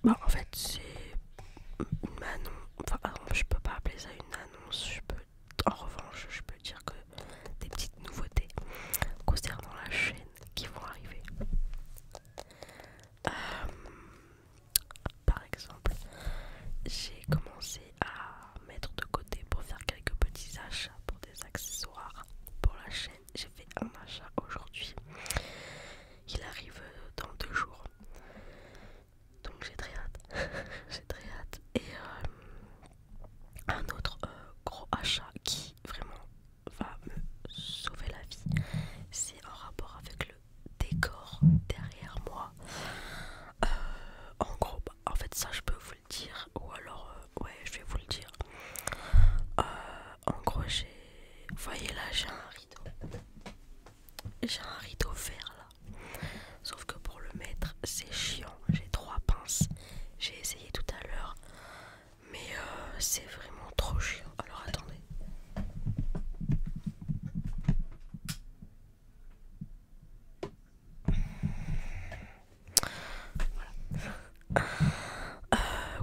Bah en fait c'est une annonce, enfin je peux pas appeler ça une annonce, en revanche je peux dire que des petites nouveautés concernant la chaîne qui vont arriver. Par exemple, j'ai commencé à mettre de côté pour faire quelques petits achats pour des accessoires pour la chaîne. J'ai fait un achat aujourd'hui, il arrive dans 2 jours, donc j'ai très hâte. J'ai très hâte. Et un autre gros achat qui vraiment va me sauver la vie, c'est en rapport avec le décor derrière moi. En gros, bah, en fait ça je peux vous le dire, ou alors ouais je vais vous le dire. En gros vous voyez là j'ai un rideau vert là. Sauf que pour le mettre c'est chiant, j'ai 3 pinces. J'ai essayé tout à l'heure, mais c'est vraiment trop chiant. Alors attendez.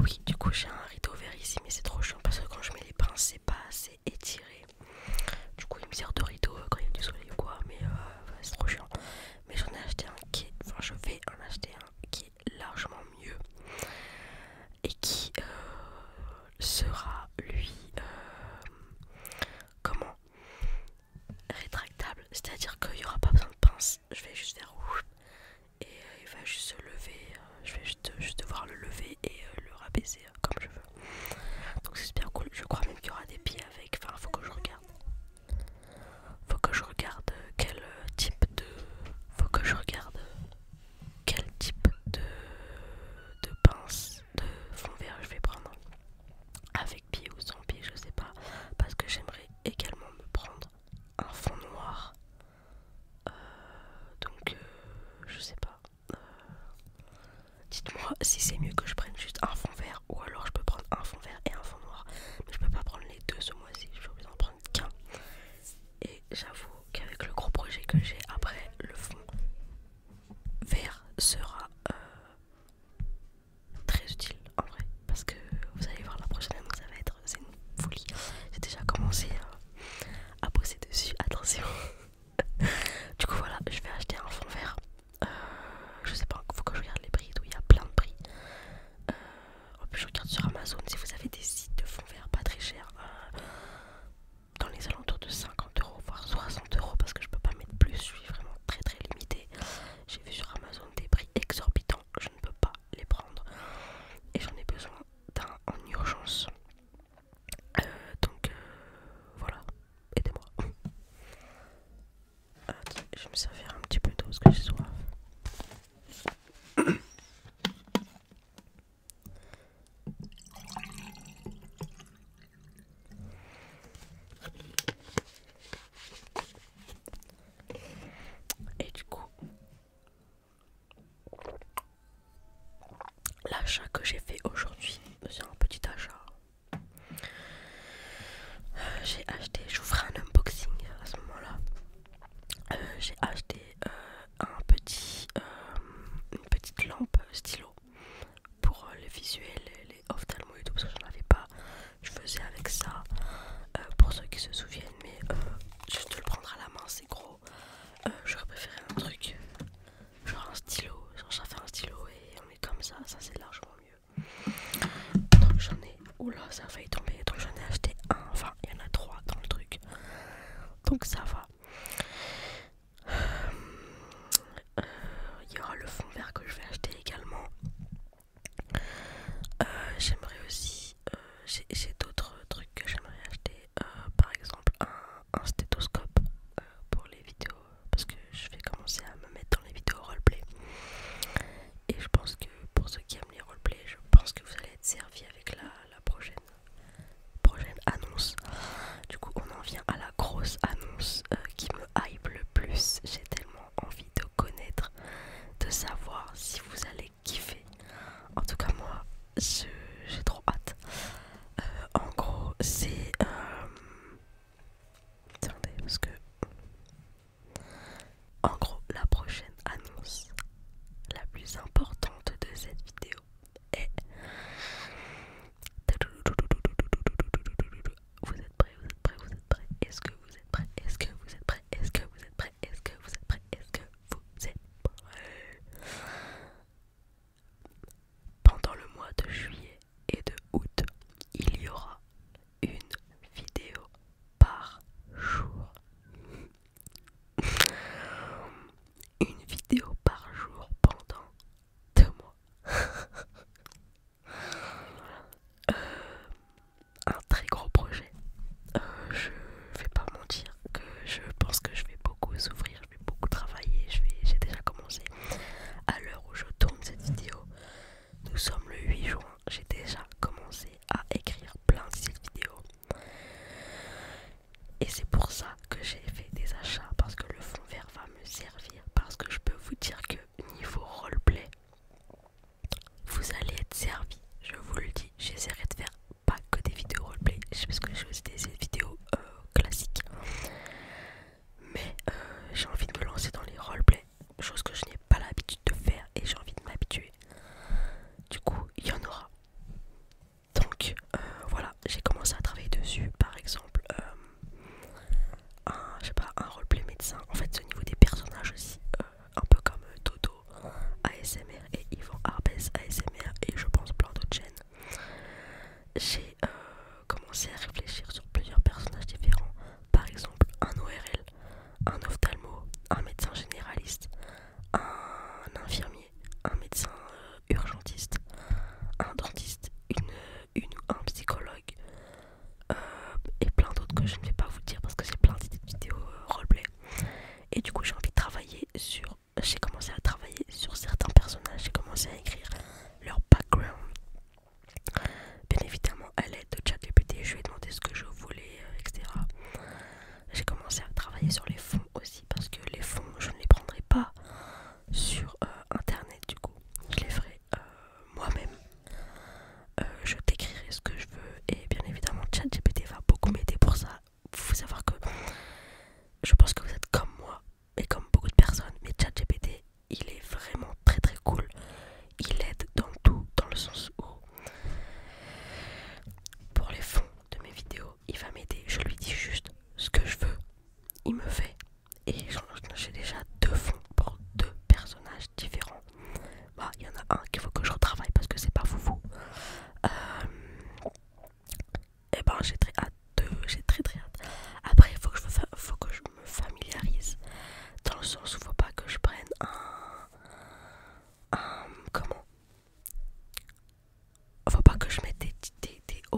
Oui, du coup j'ai un rideau vert ici, mais c'est trop chiant parce que quand je mets les pinces c'est pas assez étiré. Du coup il me sert de rideau quand il y a du soleil ou quoi, mais ouais, c'est trop chiant. Mais j'en ai acheté un enfin je vais en acheter un qui est largement mieux et qui sera lui comment rétractable, c'est-à-dire qu'il n'y aura pas besoin de pince, je vais juste faire rouge et il va juste se lever, je vais juste devoir le lever et le rabaisser comme je veux. Donc c'est super cool, je crois même qu'il y aura des pieds avec, enfin faut que je regarde. Faut que je regarde quel type de... Faut que je regarde quel type de pince, de fond vert je vais prendre. Avec pied ou sans pied, je sais pas. Parce que j'aimerais également me prendre un fond noir. Donc je sais pas. Dites-moi si c'est mieux que je prenne juste un fond vert ou alors je peux prendre un fond vert et un fond noir. Mais je peux pas prendre les deux ce mois-ci, je suis obligée d'en prendre qu'un. Et j'avoue qu'avec le gros projet que j'ai après, le fond vert sera très utile en vrai. Parce que vous allez voir la prochaine année, ça va être, c'est une folie. J'ai déjà commencé à bosser dessus, attention. Du coup voilà, je vais acheter un fond vert. Je sais pas, faut que je regarde les prix, il y a plein de prix. En plus je regarde sur Amazon si vous avez des sites de fond vert pas très chers. Dans les alentours de 50 € voire 60 € parce que je peux pas mettre plus, je suis vraiment très très limitée. J'ai vu sur Amazon des prix exorbitants, je ne peux pas les prendre et j'en ai besoin d'un en urgence. Donc voilà, aidez-moi. Attends, je vais me servir un petit peu d'eau parce que j'ai soif. Et du coup, l'achat que j'ai fait aujourd'hui, c'est un petit achat. J'ai acheté, je vous ferai un unboxing à ce moment-là. J'ai acheté une petite lampe stylo pour les visuels, les ophtalmo et tout, parce que j'en avais pas. Je faisais avec ça, pour ceux qui se souviennent, mais juste de le prendre à la main, c'est gros. J'aurais préféré un truc, genre un stylo, genre ça fait un stylo et on est comme ça c'est largement mieux. Donc j'en ai, oula, ça a failli tomber, donc j'en ai acheté un, enfin il y en a 3 dans le truc, donc ça va. Il y aura le fond vert que je vais acheter également. J'aimerais aussi, j'ai d'autres trucs que j'aimerais acheter, par exemple un stéthoscope pour les vidéos, parce que je vais commencer à me mettre dans les vidéos roleplay. Et je pense que pour ceux qui aiment les roleplay, je pense que vous allez être servis avec la prochaine annonce. Du coup on en vient à la grosse annonce qui me hype le plus. J'ai tellement envie de connaître, de savoir si vous allez kiffer. En tout cas moi j'ai trop hâte. En gros c'est attendez parce que en gros la prochaine annonce la plus importante de cette vidéo est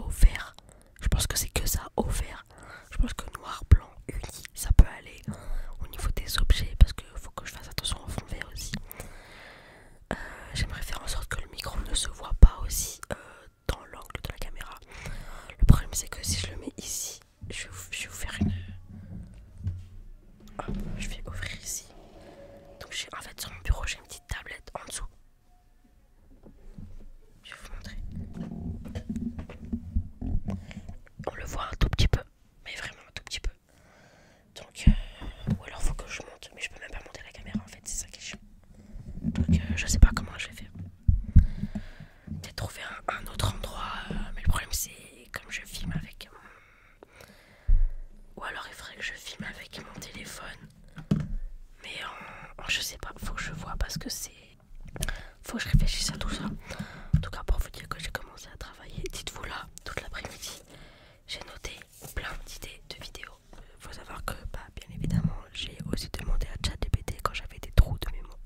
au vert. Je pense que c'est que ça, au vert. Je pense que noir, blanc, uni, ça peut aller au niveau des objets parce qu'il faut que je fasse attention au fond vert aussi. J'aimerais faire en sorte que le micro ne se voit pas aussi dans l'angle de la caméra. Le problème c'est que si je le mets ici, je vais vous faire une... Hop, je vais ouvrir ici. Donc en fait sur mon bureau j'ai une petite tablette en dessous. Je vais vous montrer. On le voit un tout petit peu, mais vraiment un tout petit peu. Donc ou alors faut que je monte, mais je peux même pas monter la caméra en fait, c'est ça qui est chiant. Donc je sais pas comment je vais faire. Peut-être trouver un autre endroit, mais le problème c'est comme je filme avec ou alors il faudrait que je filme avec mon téléphone. Mais je sais pas, faut que je vois parce que c'est... Faut que je réfléchisse à tout ça. En tout cas pour vous dire que j'ai commencé à travailler, dites-vous là, toute l'après-midi, j'ai noté plein d'idées de vidéos. Faut savoir que bah, bien évidemment j'ai aussi demandé à ChatGPT quand j'avais des trous de mémoire,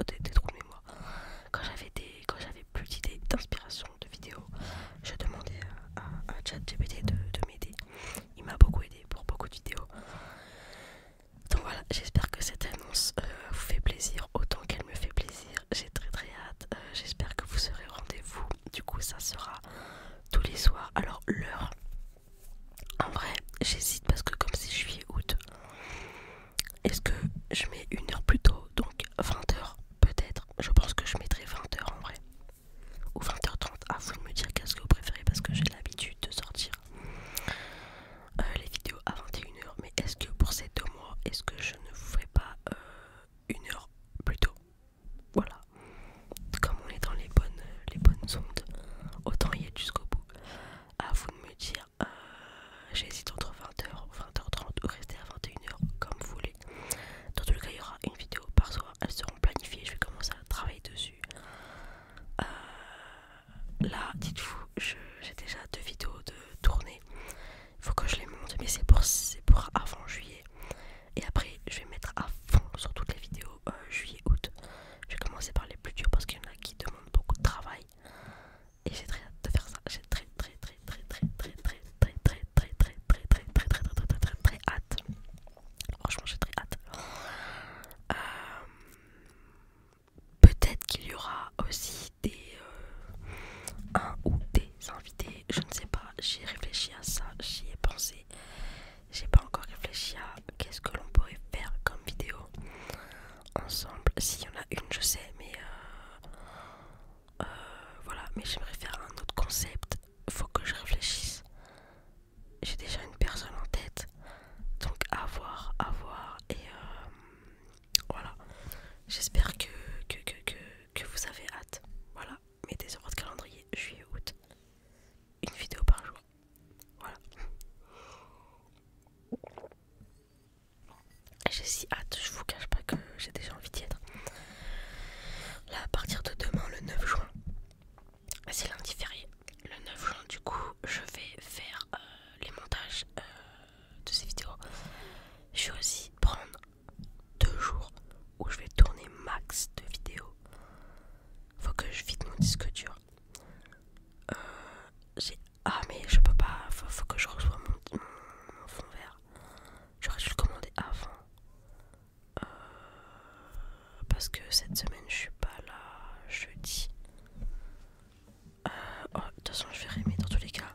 quand j'avais plus d'idées d'inspiration de vidéos, je demandais à ChatGPT de m'aider. Il m'a beaucoup aidé pour beaucoup de vidéos. Donc voilà, j'espère que cette annonce vous fait plaisir autant qu'elle me fait plaisir. J'ai très très hâte. J'espère que vous serez au rendez-vous. Du coup, ça sera tous les soirs. Alors l'heure, en vrai, j'hésite parce que comme c'est juillet août, est-ce que je mets une heure plus tôt, donc 20h peut-être. Je pense que je mettrai 20h en vrai, ou 20h30. À vous de me dire qu'est-ce que vous préférez parce que j'ai l'habitude de sortir les vidéos à 21h. Mais est-ce que pour ces 2 mois, est-ce que je ne vous ferai pas une heure plus tôt? Voilà, comme on est dans les bonnes ondes, autant y être jusqu'au bout. À vous de me dire, j'hésite entre 20h, 20h30 ou rester à 21h, comme vous voulez. Dans tous les cas, il y aura une vidéo par soir, elles seront planifiées, je vais commencer à travailler dessus. Là, dites-vous, j'ai déjà 2 vidéos de tournée. Il faut que je les monte, mais c'est pour avant juillet. Et après, je vais mettre à fond sur toutes les vidéos juillet-août. Je vais commencer par les plus dures parce qu'il y en a qui demandent beaucoup de travail. Et j'ai très hâte de faire ça. J'ai très hâte. Franchement, j'ai très hâte. Peut-être qu'il y aura aussi un ou des invités, je ne sais pas, j'ai réfléchi à ça, j'y ai pensé. J'ai pas encore réfléchi à qu'est-ce que l'on pourrait faire comme vidéo ensemble. S'il y en a une, je sais, mais voilà, mais j'aimerais faire un autre concept. Faut que je réfléchisse. J'ai déjà une personne en tête, donc à voir et voilà. J'espère que vous avez hâte. Voilà, mettez sur votre calendrier juillet-août une vidéo par jour. Voilà. J'ai si hâte, je vous cache pas que j'ai déjà envie d'y être. Là, à partir de demain, le 9 juin, c'est lundi férié. Le 9 juin, du coup, je vais faire les montages de ces vidéos. Je vais aussi prendre 2 jours où je vais tourner max de vidéos. Faut que je vide mon disque dur. Ah mais je peux pas, faut que je reçois mon fond vert. J'aurais dû le commander avant. Parce que cette semaine je suis pas là jeudi. De toute façon je verrai, mais dans tous les cas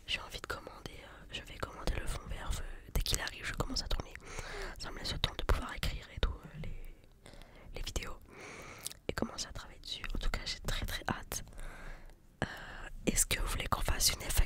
j'ai envie de commander. Je vais commander le fond vert dès qu'il arrive. Je commence à tourner. Ça me laisse le temps de pouvoir écrire et tout les vidéos et commencer à travailler dessus. En tout cas j'ai très hâte. Est-ce que vous voulez qu'on fasse une FAQ